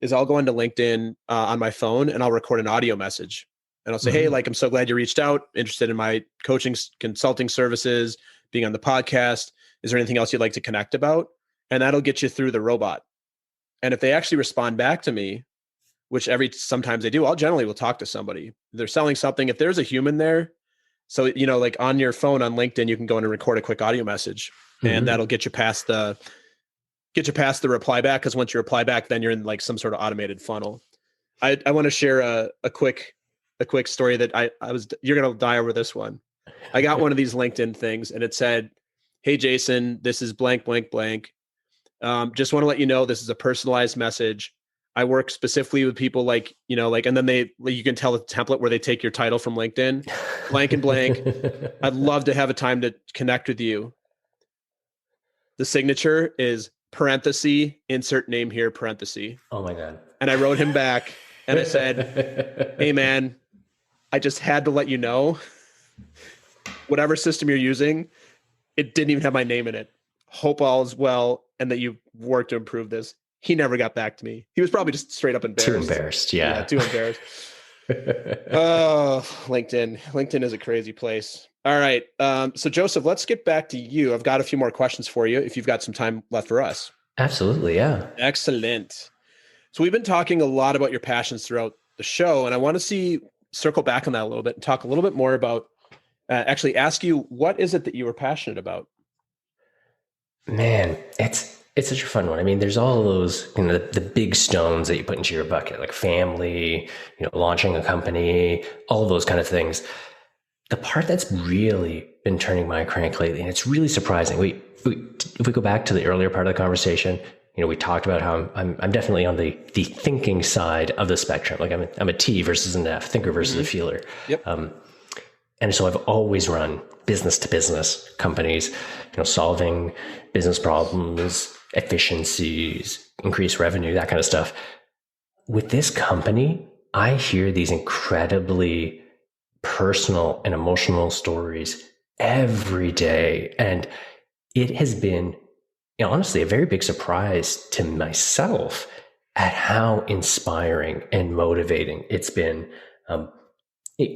is I'll go into LinkedIn on my phone and I'll record an audio message. And I'll say, hey, like, I'm so glad you reached out, interested in my coaching consulting services, being on the podcast. Is there anything else you'd like to connect about? And that'll get you through the robot. And if they actually respond back to me, which sometimes they do, I'll generally will talk to somebody. They're selling something. If there's a human there, so, like on your phone on LinkedIn, you can go in and record a quick audio message and that'll get you past the reply back. Cause once you reply back, then you're in like some sort of automated funnel. I want to share a quick story that you're going to die over this one. I got one of these LinkedIn things and it said, hey, Jason, this is blank, blank, blank. Just want to let you know, this is a personalized message. I work specifically with people like, and then you can tell the template where they take your title from LinkedIn, blank and blank. I'd love to have a time to connect with you. The signature is parenthesis, insert name here, parenthesis. Oh my God. And I wrote him back and I said, hey man, I just had to let you know, whatever system you're using, it didn't even have my name in it. Hope all is well and that you worked to improve this. He never got back to me. He was probably just straight up embarrassed. Too embarrassed, yeah. Too embarrassed. Oh, LinkedIn. LinkedIn is a crazy place. All right. So Joseph, let's get back to you. I've got a few more questions for you if you've got some time left for us. Absolutely, yeah. Excellent. So we've been talking a lot about your passions throughout the show, and I want to circle back on that a little bit and talk a little bit more about, actually ask you, what is it that you were passionate about? Man, it's such a fun one. I mean, there's all those, the big stones that you put into your bucket, like family, launching a company, all of those kind of things. The part that's really been turning my crank lately, and it's really surprising. If we go back to the earlier part of the conversation, we talked about how I'm definitely on the thinking side of the spectrum. Like I'm a T versus an F, thinker versus a feeler. Yep. And so I've always run business to business companies, solving business problems, efficiencies, increase revenue, that kind of stuff. With this company, I hear these incredibly personal and emotional stories every day. And it has been, honestly, a very big surprise to myself at how inspiring and motivating it's been.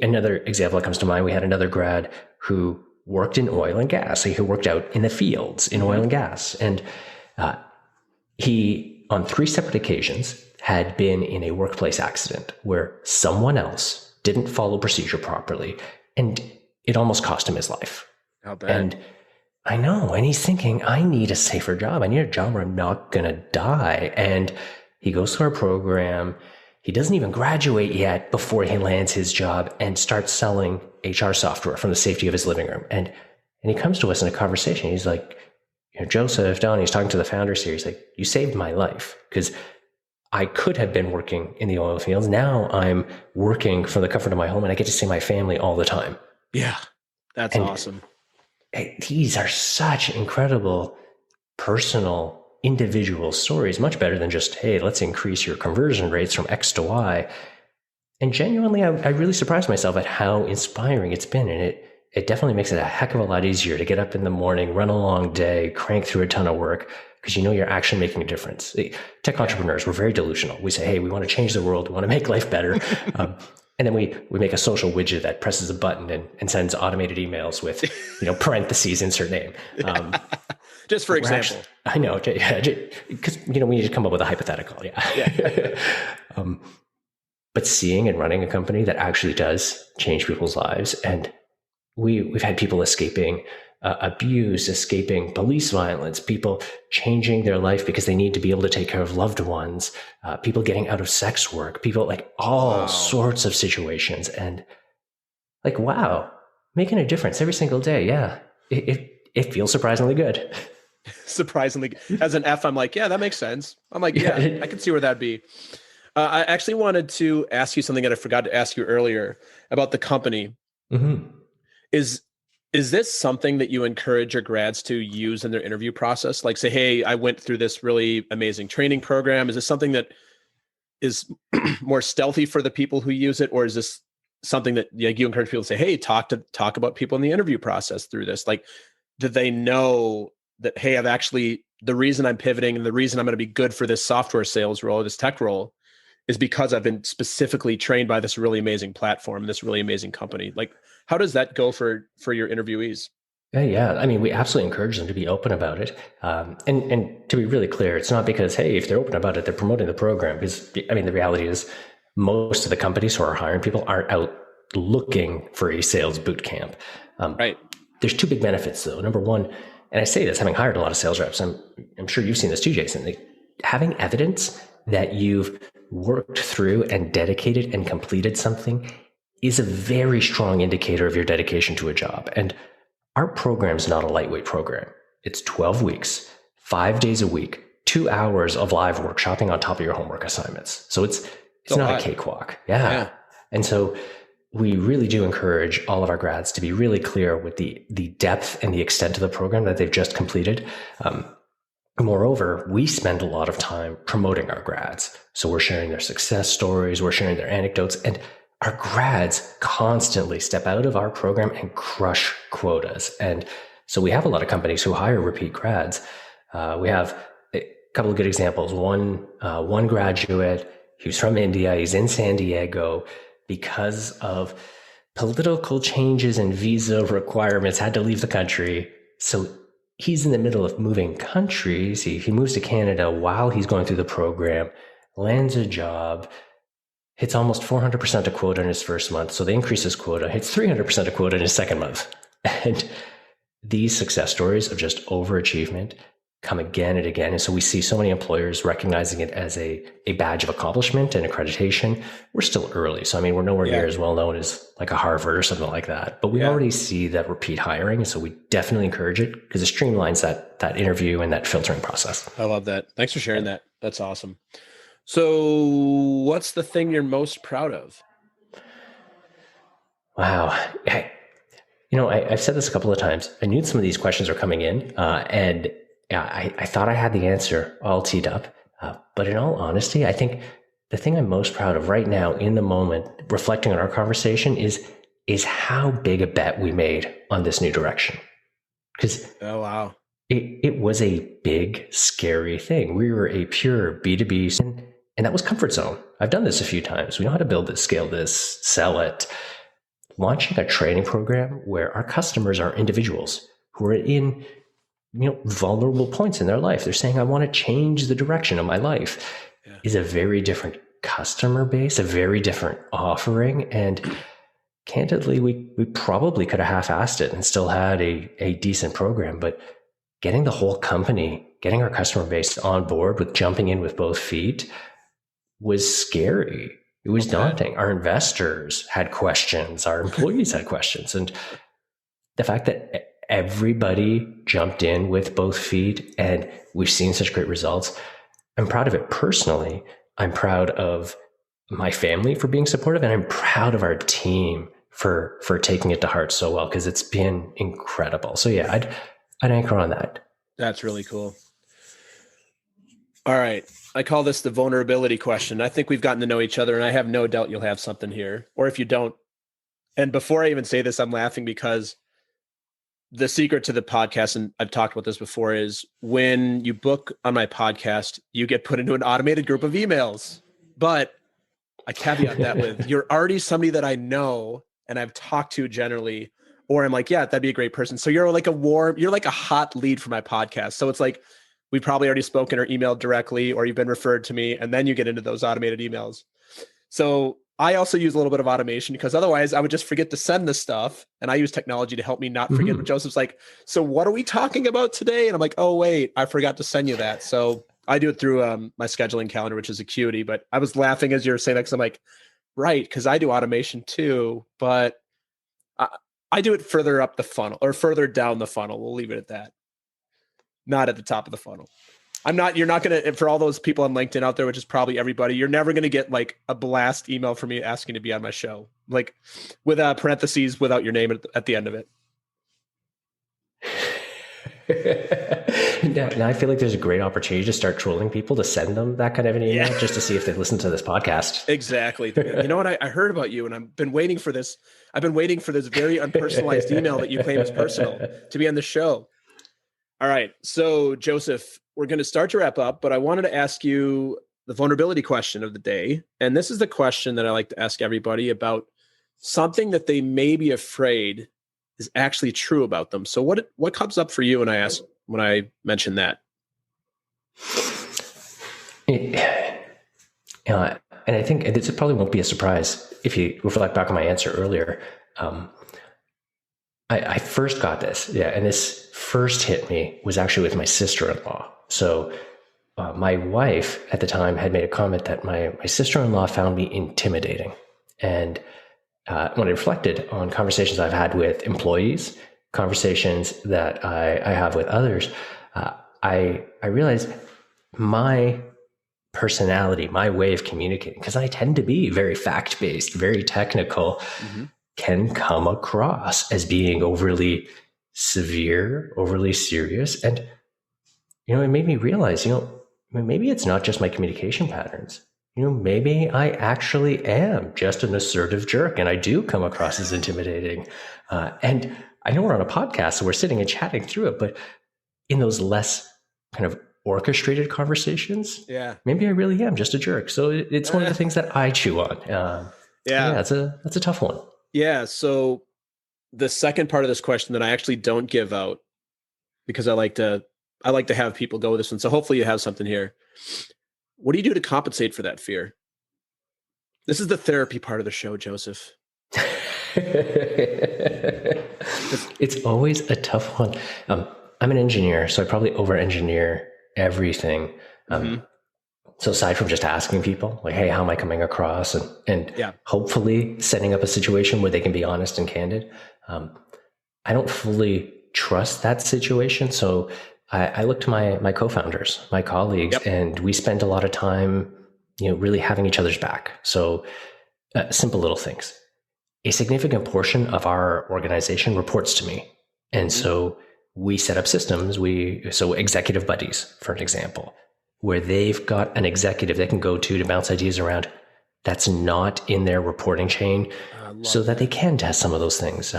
Another example that comes to mind, we had another grad who worked in oil and gas, who worked out in the fields in oil and gas. And he, on 3 separate occasions, had been in a workplace accident where someone else didn't follow procedure properly, and it almost cost him his life. How bad? And I know. And he's thinking, I need a safer job. I need a job where I'm not going to die. And he goes to our program. He doesn't even graduate yet before he lands his job and starts selling HR software from the safety of his living room. And he comes to us in a conversation. He's like, Joseph, Don, he's talking to the founders here. He's like, you saved my life, because I could have been working in the oil fields. Now I'm working from the comfort of my home and I get to see my family all the time. Yeah, that's awesome. These are such incredible personal individual stories, much better than just, hey, let's increase your conversion rates from X to Y. And genuinely, I really surprised myself at how inspiring it's been. And it definitely makes it a heck of a lot easier to get up in the morning, run a long day, crank through a ton of work, because you're actually making a difference. Tech entrepreneurs, we're very delusional. We say, hey, we want to change the world. We want to make life better. And then we make a social widget that presses a button and sends automated emails with, parentheses, insert name. Just for example. I know, because, we need to come up with a hypothetical. Yeah. But seeing and running a company that actually does change people's lives. And we've had people escaping abuse, escaping police violence, people changing their life because they need to be able to take care of loved ones, people getting out of sex work, people like all sorts of situations. And like, wow, making a difference every single day. Yeah. It feels surprisingly good. Surprisingly. As an F, I'm like, yeah, that makes sense. I'm like, yeah, I can see where that'd be. I actually wanted to ask you something that I forgot to ask you earlier about the company. Mm-hmm. Is this something that you encourage your grads to use in their interview process? Like say, hey, I went through this really amazing training program. Is this something that is more stealthy for the people who use it? Or is this something that you encourage people to say, hey, talk about people in the interview process through this? Like, do they know that, hey, the reason I'm pivoting and the reason I'm going to be good for this software sales role, this tech role, is because I've been specifically trained by this really amazing platform, this really amazing company. Like, how does that go for your interviewees? Yeah. I mean, we absolutely encourage them to be open about it. And to be really clear, it's not because, hey, if they're open about it, they're promoting the program. Because, I mean, the reality is most of the companies who are hiring people aren't out looking for a sales boot camp. Right. There's two big benefits, though. Number one, and I say this having hired a lot of sales reps, I'm sure you've seen this too, Jason, having evidence that you've worked through and dedicated and completed something is a very strong indicator of your dedication to a job. And our program is not a lightweight program. It's 12 weeks, 5 days a week, 2 hours of live workshopping on top of your homework assignments. So it's not a cakewalk. Yeah. And so we really do encourage all of our grads to be really clear with the depth and the extent of the program that they've just completed. Moreover, we spend a lot of time promoting our grads. So we're sharing their success stories, we're sharing their anecdotes, and our grads constantly step out of our program and crush quotas. And so we have a lot of companies who hire repeat grads. We have a couple of good examples. One graduate, he was from India, he's in San Diego, because of political changes and visa requirements, had to leave the country. So he's in the middle of moving countries. He moves to Canada while he's going through the program, lands a job, hits almost 400% of quota in his first month. So they increase his quota, hits 300% of quota in his second month. And these success stories of just overachievement come again and again. And so we see so many employers recognizing it as a badge of accomplishment and accreditation. We're still early. So, I mean, we're nowhere near as well known as like a Harvard or something like that. But we already see that repeat hiring. And so we definitely encourage it because it streamlines that interview and that filtering process. I love that. Thanks for sharing that. That's awesome. So what's the thing you're most proud of? Wow. I've said this a couple of times. I knew some of these questions are coming in, and I thought I had the answer all teed up. But in all honesty, I think the thing I'm most proud of right now in the moment, reflecting on our conversation, is how big a bet we made on this new direction. Because it was a big, scary thing. We were a pure B2B, and that was comfort zone. I've done this a few times. We know how to build this, scale this, sell it. Launching a training program where our customers are individuals who are in vulnerable points in their life. They're saying, I want to change the direction of my life, is a very different customer base, a very different offering. And candidly, we probably could have half-assed it and still had a decent program, but getting the whole company, getting our customer base on board with jumping in with both feet was scary. It was daunting. Our investors had questions. Our employees had questions. And the fact that everybody jumped in with both feet and we've seen such great results, I'm proud of it personally. I'm proud of my family for being supportive, and I'm proud of our team for taking it to heart so well, because it's been incredible. So yeah, I'd anchor on that. That's really cool. All right. I call this the vulnerability question. I think we've gotten to know each other, and I have no doubt you'll have something here. Or if you don't, and before I even say this, I'm laughing because the secret to the podcast, and I've talked about this before, is when you book on my podcast, you get put into an automated group of emails. But I caveat that with, you're already somebody that I know and I've talked to generally, or I'm like, yeah, that'd be a great person. So you're like a hot lead for my podcast. So it's like, we've probably already spoken or emailed directly, or you've been referred to me, and then you get into those automated emails. So I also use a little bit of automation, because otherwise I would just forget to send this stuff. And I use technology to help me not forget. But Joseph's like, so what are we talking about today? And I'm like, oh, wait, I forgot to send you that. So I do it through my scheduling calendar, which is Acuity. But I was laughing as you were saying that, because I'm like, right, because I do automation too, but I do it further up the funnel, or further down the funnel. We'll leave it at that. Not at the top of the funnel. You're not going to, for all those people on LinkedIn out there, which is probably everybody, you're never going to get like a blast email from me asking to be on my show, like with parentheses without your name at the end of it. Now I feel like there's a great opportunity to start trolling people, to send them that kind of an email, just to see if they listen to this podcast. Exactly. You know what? I heard about you, and I've been waiting for this. I've been waiting for this very unpersonalized email that you claim is personal to be on the show. All right. So Joseph, we're going to start to wrap up, but I wanted to ask you the vulnerability question of the day. And this is the question that I like to ask everybody about something that they may be afraid is actually true about them. So what comes up for you when I mention that? And I think this probably won't be a surprise if you reflect back on my answer earlier. I first got this, and this first hit me was actually with my sister-in-law. So my wife at the time had made a comment that my sister-in-law found me intimidating. And when I reflected on conversations I've had with employees, conversations that I have with others, I realized my personality, my way of communicating, because I tend to be very fact-based, very technical, can come across as being overly severe, overly serious. And, it made me realize, maybe it's not just my communication patterns. Maybe I actually am just an assertive jerk, and I do come across as intimidating. And I know we're on a podcast, so we're sitting and chatting through it, but in those less kind of orchestrated conversations, maybe I really am just a jerk. So it's one of the things that I chew on. That's a tough one. Yeah. So the second part of this question that I actually don't give out, because I like to have people go with this one. So hopefully you have something here. What do you do to compensate for that fear? This is the therapy part of the show, Joseph. It's always a tough one. I'm an engineer, so I probably over-engineer everything. So aside from just asking people, like, hey, how am I coming across? And hopefully setting up a situation where they can be honest and candid. I don't fully trust that situation. So I look to my co-founders, my colleagues, and we spend a lot of time, really having each other's back. So simple little things. A significant portion of our organization reports to me. And so we set up systems. So executive buddies, for an example, where they've got an executive they can go to bounce ideas around that's not in their reporting chain, so that they can test some of those things.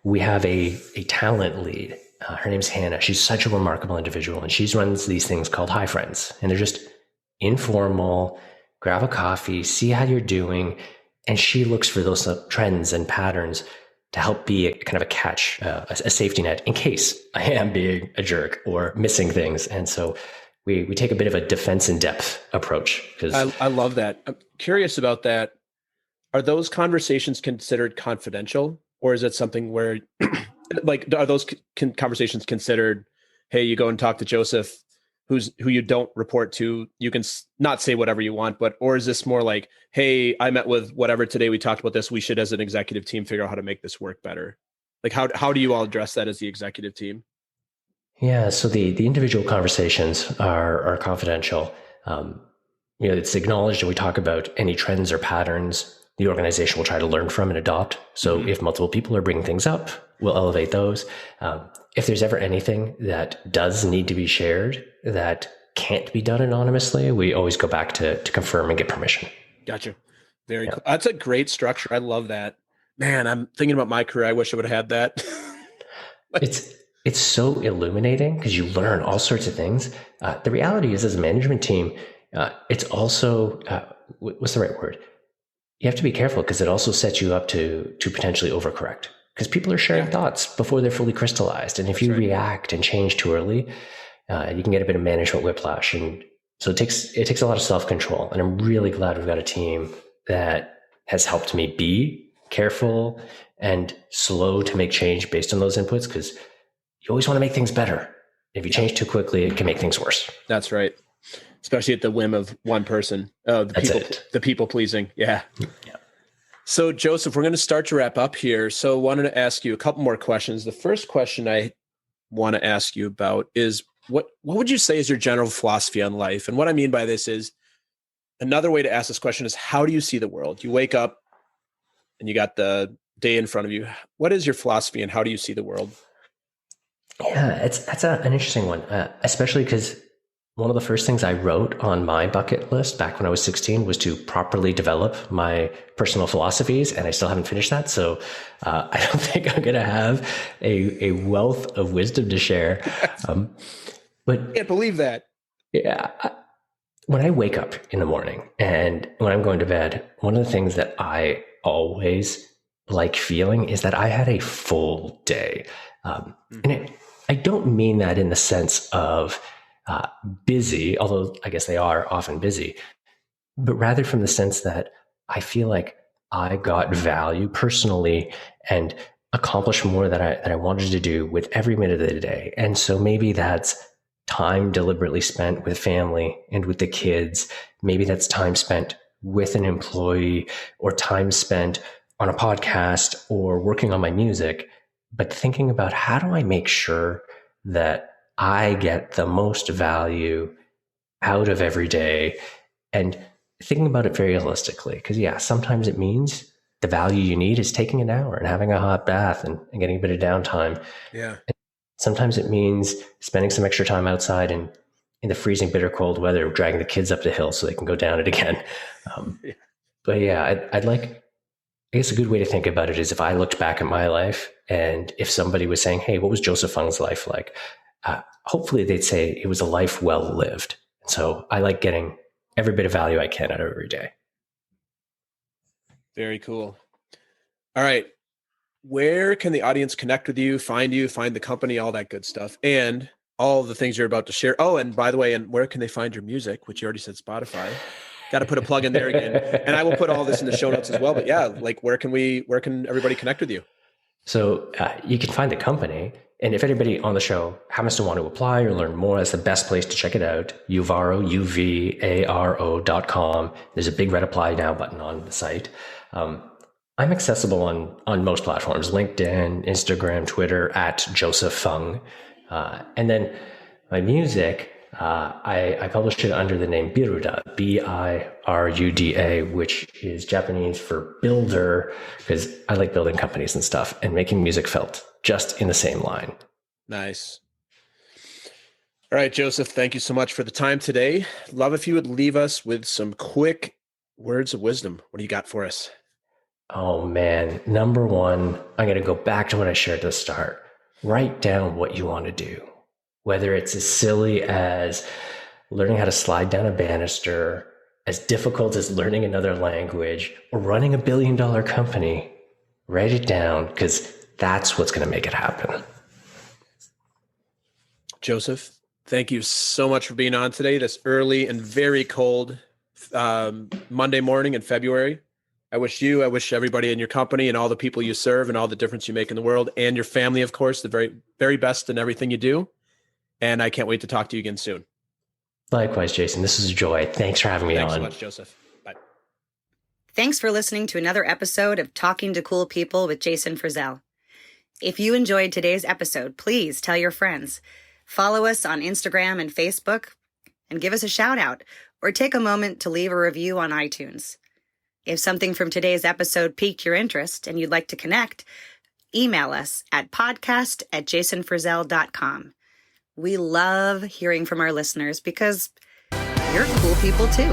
We have a talent lead. Her name's Hannah. She's such a remarkable individual, and she runs these things called Hi Friends, and they're just informal, grab a coffee, see how you're doing. And she looks for those trends and patterns to help be a kind of a catch, a safety net in case I am being a jerk or missing things. And so we take a bit of a defense in depth approach. I love that. I'm curious about that. Are those conversations considered confidential, or is it something where, like, are those conversations considered, hey, you go and talk to Joseph, who you don't report to, you can not say whatever you want, but, or is this more like, hey, I met with whatever today, we talked about this, we should as an executive team figure out how to make this work better? Like, how do you all address that as the executive team? Yeah, so the individual conversations are confidential. It's acknowledged, and we talk about any trends or patterns the organization will try to learn from and adopt. So if multiple people are bringing things up, we'll elevate those. If there's ever anything that does need to be shared that can't be done anonymously, we always go back to confirm and get permission. Gotcha. Very cool. That's a great structure. I love that. Man, I'm thinking about my career. I wish I would have had that. It's so illuminating because you learn all sorts of things. The reality is, as a management team, it's also, what's the right word? You have to be careful because it also sets you up to potentially overcorrect, because people are sharing thoughts before they're fully crystallized. And if you react and change too early, you can get a bit of management whiplash. And so it takes a lot of self-control. And I'm really glad we've got a team that has helped me be careful and slow to make change based on those inputs, because you always want to make things better. If you change too quickly, it can make things worse. That's right. Especially at the whim of one person. The people pleasing. Yeah. So Joseph, we're going to start to wrap up here. So I wanted to ask you a couple more questions. The first question I want to ask you about is what would you say is your general philosophy on life? And what I mean by this is, another way to ask this question is, how do you see the world? You wake up and you got the day in front of you. What is your philosophy and how do you see the world? Yeah, that's an interesting one, especially because one of the first things I wrote on my bucket list back when I was 16 was to properly develop my personal philosophies, and I still haven't finished that. So I don't think I'm going to have a wealth of wisdom to share. But I can't believe that. Yeah. When I wake up in the morning and when I'm going to bed, one of the things that I always like feeling is that I had a full day. And I don't mean that in the sense of busy, although I guess they are often busy, but rather from the sense that I feel like I got value personally and accomplished more that I wanted to do with every minute of the day. And so maybe that's time deliberately spent with family and with the kids. Maybe that's time spent with an employee, or time spent on a podcast or working on my music. But thinking about, how do I make sure that I get the most value out of every day, and thinking about it very holistically. Because sometimes it means the value you need is taking an hour and having a hot bath and getting a bit of downtime. Yeah. And sometimes it means spending some extra time outside and in the freezing, bitter cold weather, dragging the kids up the hill so they can go down it again. But I'd like, I guess a good way to think about it is, if I looked back at my life and if somebody was saying, hey, what was Joseph Fung's life like? Hopefully they'd say it was a life well lived. So I like getting every bit of value I can out of every day. Very cool. All right. Where can the audience connect with you, find the company, all that good stuff, and all the things you're about to share? Oh, and by the way, and where can they find your music, which you already said Spotify? Got to put a plug in there again. And I will put all this in the show notes as well. But yeah, like where can everybody connect with you? So you can find the company. And if anybody on the show happens to want to apply or learn more, that's the best place to check it out. Uvaro, UVARO.com. There's a big red apply now button on the site. I'm accessible on most platforms: LinkedIn, Instagram, Twitter, at Joseph Fung. And then my music, I published it under the name Biruda, Biruda, which is Japanese for builder, because I like building companies and stuff, and making music felt just in the same line. Nice. All right, Joseph, thank you so much for the time today. Love if you would leave us with some quick words of wisdom. What do you got for us? Oh man, number one, I'm going to go back to what I shared at the start. Write down what you want to do. Whether it's as silly as learning how to slide down a banister, as difficult as learning another language, or running $1 billion company, write it down, because that's what's going to make it happen. Joseph, thank you so much for being on today, this early and very cold Monday morning in February. I wish everybody in your company and all the people you serve and all the difference you make in the world, and your family, of course, the very, very best in everything you do. And I can't wait to talk to you again soon. Likewise, Jason. This is a joy. Thanks for having me on. Thanks so much, Joseph. Bye. Thanks for listening to another episode of Talking to Cool People with Jason Frizzell. If you enjoyed today's episode, please tell your friends. Follow us on Instagram and Facebook and give us a shout out, or take a moment to leave a review on iTunes. If something from today's episode piqued your interest and you'd like to connect, email us at podcast@jasonfrizzell.com. We love hearing from our listeners because you're cool people too.